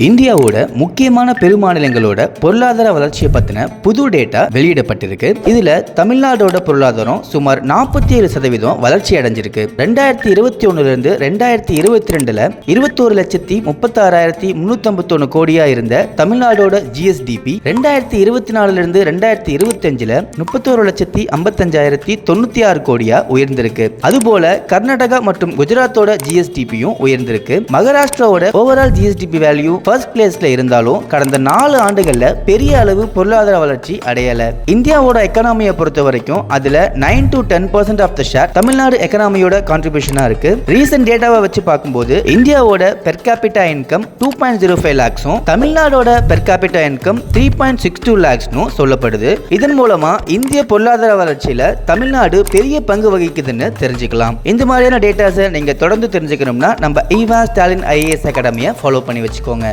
இந்தியாவோட முக்கியமான பெருமாநிலங்களோட பொருளாதார வளர்ச்சியை பத்தின புது டேட்டா வெளியிடப்பட்டிருக்கு. இதுல தமிழ்நாடோட பொருளாதாரம் சுமார் 47% வளர்ச்சி அடைஞ்சிருக்கு. 2021 இருந்து 2022ல 21,36,351 கோடியா இருந்த தமிழ்நாடோட ஜிஎஸ்டிபி 2024 இருந்து 2025ல 31,55,096 கோடியா உயர்ந்திருக்கு. அதுபோல கர்நாடகா மற்றும் குஜராத்தோட ஜிஎஸ்டிபியும் உயர்ந்திருக்கு. மகாராஷ்டிராவோட ஓவரால் ஜிஎஸ்டிபி வேல்யூ ஃபர்ஸ்ட் பிளேஸ்ல இருந்தாலும் கடந்த 4 ஆண்டுகள்ல பெரிய அளவு பொருளாதார வளர்ச்சி அடையல. இந்தியாவோட எக்கானமியை பொறுத்த வரைக்கும் அதுல 9 to 10% of the share Tamil Nadu எக்கானமியோட கான்ட்ரிபியூஷனா இருக்கு. ரீசன்ட் டேட்டாவை வச்சு பார்க்கும்போது இந்தியாவோட பெர் கேபிட்டா இன்கம் 2.05 lakhs-உம் தமிழ்நாடோட பெர் கேபிட்டா இன்கம் 3.62 lakhs-னும் சொல்லப்படுது. இதன் மூலமா இந்திய பொருளாதார வளர்ச்சியில தமிழ்நாடு பெரிய பங்கு வகிக்குதுன்னு தெரிஞ்சுக்கலாம். இந்த மாதிரியான டேட்டாஸை நீங்க தொடர்ந்து தெரிஞ்சுக்கணும்னா நம்ம ஈவா ஸ்டாலின் ஐஏஎஸ் அகாடமியை ஃபாலோ பண்ணி வச்சுக்கோங்க.